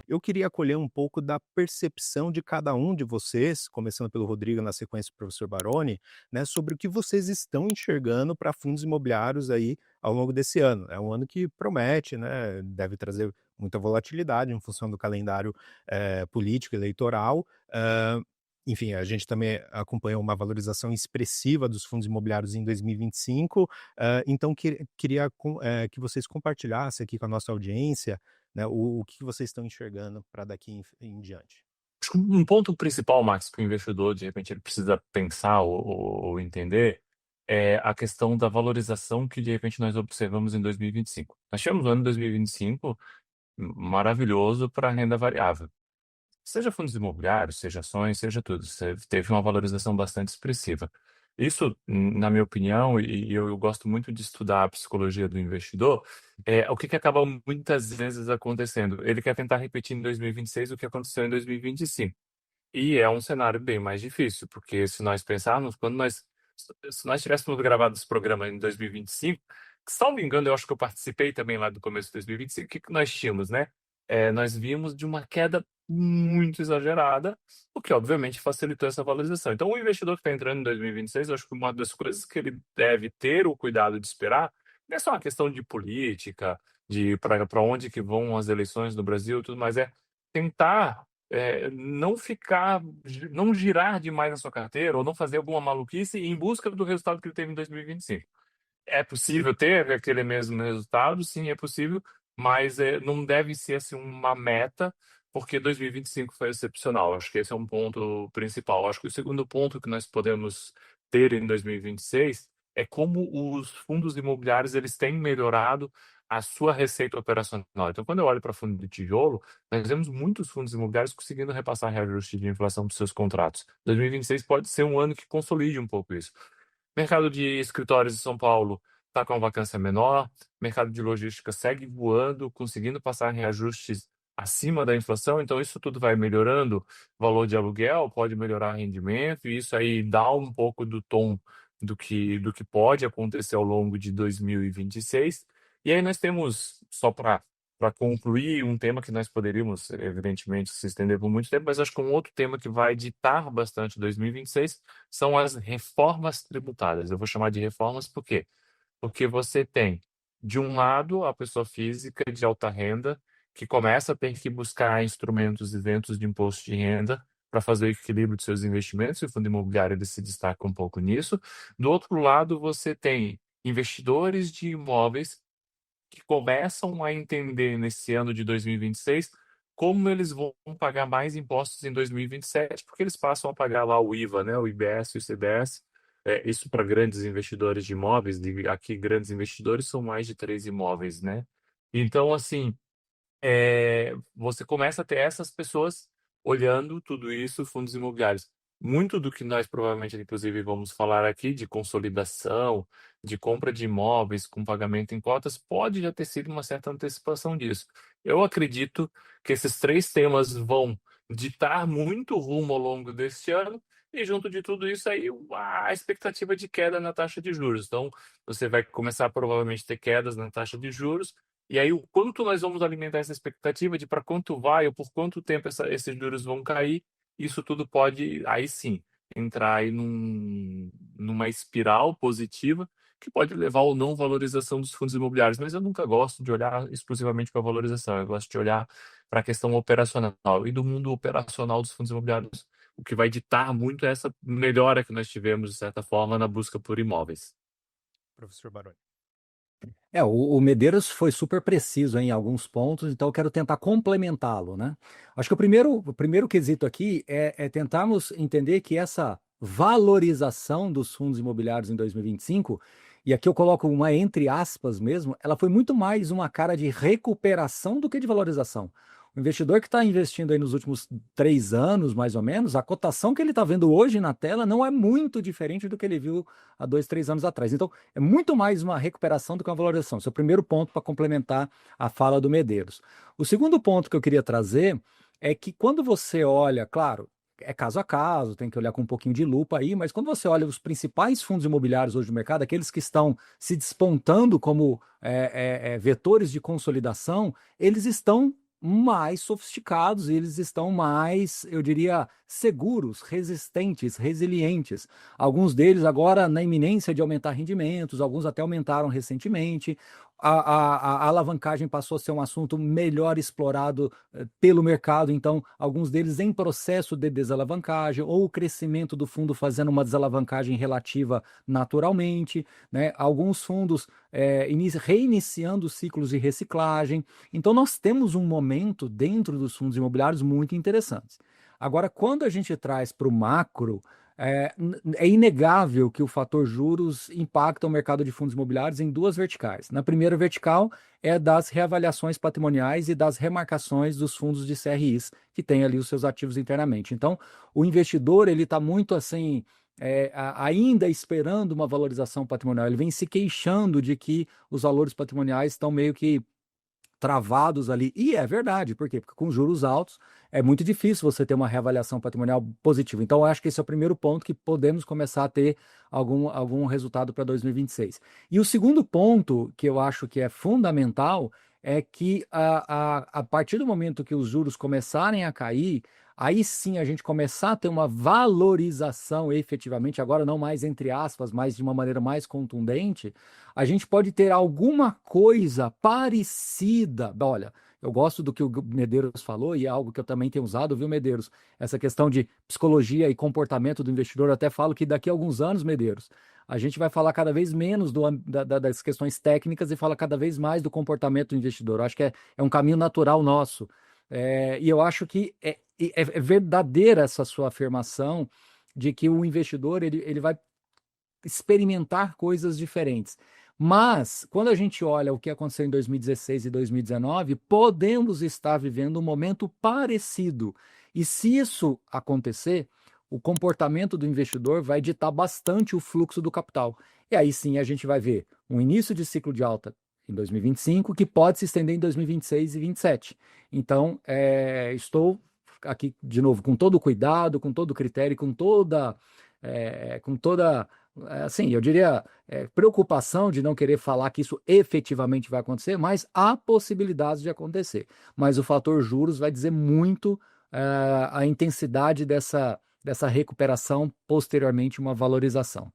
Eu queria acolher um pouco da percepção de cada um de vocês, começando pelo Rodrigo, na sequência o professor Baroni, né, sobre o que vocês estão enxergando para fundos imobiliários aí ao longo desse ano. É um ano que promete, né, deve trazer muita volatilidade em função do calendário político eleitoral. Enfim, a gente também acompanhou uma valorização expressiva dos fundos imobiliários em 2025. Então, queria que vocês compartilhassem aqui com a nossa audiência, né, o que vocês estão enxergando para daqui em diante? Acho que um ponto principal, Max, que o investidor, de repente, ele precisa pensar ou entender é a questão da valorização que, de repente, nós observamos em 2025. Nós tivemos um ano 2025 maravilhoso para a renda variável. Seja fundos imobiliários, seja ações, seja tudo. Você teve uma valorização bastante expressiva. Isso, na minha opinião, e eu gosto muito de estudar a psicologia do investidor, é o que acaba muitas vezes acontecendo. Ele quer tentar repetir em 2026 o que aconteceu em 2025. E é um cenário bem mais difícil, porque se nós pensarmos, se nós tivéssemos gravado esse programa em 2025, que, salvo engano, eu acho que eu participei também lá do começo de 2025, o que nós tínhamos, né? Nós vimos de uma queda muito exagerada, o que obviamente facilitou essa valorização. Então, o investidor que está entrando em 2026, eu acho que uma das coisas que ele deve ter o cuidado de esperar não é só uma questão de política, de para onde que vão as eleições no Brasil, e tudo mais, é tentar não girar demais a sua carteira ou não fazer alguma maluquice em busca do resultado que ele teve em 2025. É possível ter aquele mesmo resultado? Sim, é possível, mas não deve ser assim uma meta, porque 2025 foi excepcional. Acho que esse é um ponto principal. Acho que o segundo ponto que nós podemos ter em 2026 é como os fundos imobiliários eles têm melhorado a sua receita operacional. Então, quando eu olho para fundo de tijolo, nós vemos muitos fundos imobiliários conseguindo repassar reajuste de inflação para os seus contratos. 2026 pode ser um ano que consolide um pouco isso. Mercado de escritórios de São Paulo está com uma vacância menor, mercado de logística segue voando, conseguindo passar reajustes acima da inflação, então isso tudo vai melhorando o valor de aluguel, pode melhorar rendimento, e isso aí dá um pouco do tom do que pode acontecer ao longo de 2026. E aí nós temos, só para concluir, um tema que nós poderíamos, evidentemente, se estender por muito tempo, mas acho que um outro tema que vai ditar bastante 2026 são as reformas tributárias. Eu vou chamar de reformas por quê? Porque você tem, de um lado, a pessoa física de alta renda, que começa a ter que buscar instrumentos isentos de imposto de renda para fazer o equilíbrio de seus investimentos, e o fundo imobiliário ele se destaca um pouco nisso. Do outro lado, você tem investidores de imóveis que começam a entender nesse ano de 2026 como eles vão pagar mais impostos em 2027, porque eles passam a pagar lá o IVA, né, o IBS e o ICBS. Isso para grandes investidores de imóveis, aqui grandes investidores são mais de 3 imóveis, né? Então, assim, você começa a ter essas pessoas olhando tudo isso, fundos imobiliários. Muito do que nós provavelmente, inclusive, vamos falar aqui de consolidação, de compra de imóveis com pagamento em cotas, pode já ter sido uma certa antecipação disso. Eu acredito que esses três temas vão ditar muito rumo ao longo deste ano, e junto de tudo isso aí, a expectativa de queda na taxa de juros. Então, você vai começar provavelmente a ter quedas na taxa de juros, e aí, o quanto nós vamos alimentar essa expectativa de para quanto vai ou por quanto tempo esses juros vão cair, isso tudo pode, aí sim, entrar aí numa espiral positiva que pode levar ou não valorização dos fundos imobiliários. Mas eu nunca gosto de olhar exclusivamente para a valorização, eu gosto de olhar para a questão operacional. E do mundo operacional dos fundos imobiliários, o que vai ditar muito é essa melhora que nós tivemos, de certa forma, na busca por imóveis. Professor Baroni. O Medeiros foi super preciso em alguns pontos, então eu quero tentar complementá-lo, né? Acho que o primeiro quesito aqui é tentarmos entender que essa valorização dos fundos imobiliários em 2025, e aqui eu coloco uma entre aspas mesmo, ela foi muito mais uma cara de recuperação do que de valorização. O investidor que está investindo aí nos últimos 3 anos, mais ou menos, a cotação que ele está vendo hoje na tela não é muito diferente do que ele viu há 2, 3 anos atrás. Então, é muito mais uma recuperação do que uma valorização. Esse é o primeiro ponto para complementar a fala do Medeiros. O segundo ponto que eu queria trazer é que quando você olha, claro, é caso a caso, tem que olhar com um pouquinho de lupa aí, mas quando você olha os principais fundos imobiliários hoje no mercado, aqueles que estão se despontando como vetores de consolidação, eles estão mais sofisticados, eles estão mais, eu diria, seguros, resistentes, resilientes. Alguns deles agora na iminência de aumentar rendimentos, alguns até aumentaram recentemente. A alavancagem passou a ser um assunto melhor explorado pelo mercado, então alguns deles em processo de desalavancagem ou o crescimento do fundo fazendo uma desalavancagem relativa naturalmente, né? Alguns fundos reiniciando ciclos de reciclagem. Então nós temos um momento dentro dos fundos imobiliários muito interessantes. Agora, quando a gente traz para o macro, é inegável que o fator juros impacta o mercado de fundos imobiliários em duas verticais. Na primeira vertical é das reavaliações patrimoniais e das remarcações dos fundos de CRIs, que têm ali os seus ativos internamente. Então, o investidor ele está muito assim, ainda esperando uma valorização patrimonial. Ele vem se queixando de que os valores patrimoniais estão meio que travados ali. E é verdade, por quê? Porque com juros altos é muito difícil você ter uma reavaliação patrimonial positiva. Então, eu acho que esse é o primeiro ponto que podemos começar a ter algum resultado para 2026. E o segundo ponto que eu acho que é fundamental é que a partir do momento que os juros começarem a cair, aí sim a gente começar a ter uma valorização efetivamente, agora não mais entre aspas, mas de uma maneira mais contundente, a gente pode ter alguma coisa parecida. Olha, eu gosto do que o Medeiros falou e é algo que eu também tenho usado, viu, Medeiros? Essa questão de psicologia e comportamento do investidor, eu até falo que daqui a alguns anos, Medeiros, a gente vai falar cada vez menos das questões técnicas e fala cada vez mais do comportamento do investidor. Eu acho que é um caminho natural nosso. E eu acho que é verdadeira essa sua afirmação de que o investidor ele vai experimentar coisas diferentes. Mas, quando a gente olha o que aconteceu em 2016 e 2019, podemos estar vivendo um momento parecido. E se isso acontecer, o comportamento do investidor vai ditar bastante o fluxo do capital. E aí sim a gente vai ver um início de ciclo de alta em 2025, que pode se estender em 2026 e 2027. Então, estou aqui, de novo, com todo o cuidado, com todo o critério, com toda assim, eu diria, preocupação de não querer falar que isso efetivamente vai acontecer, mas há possibilidades de acontecer. Mas o fator juros vai dizer muito a intensidade dessa recuperação, posteriormente uma valorização.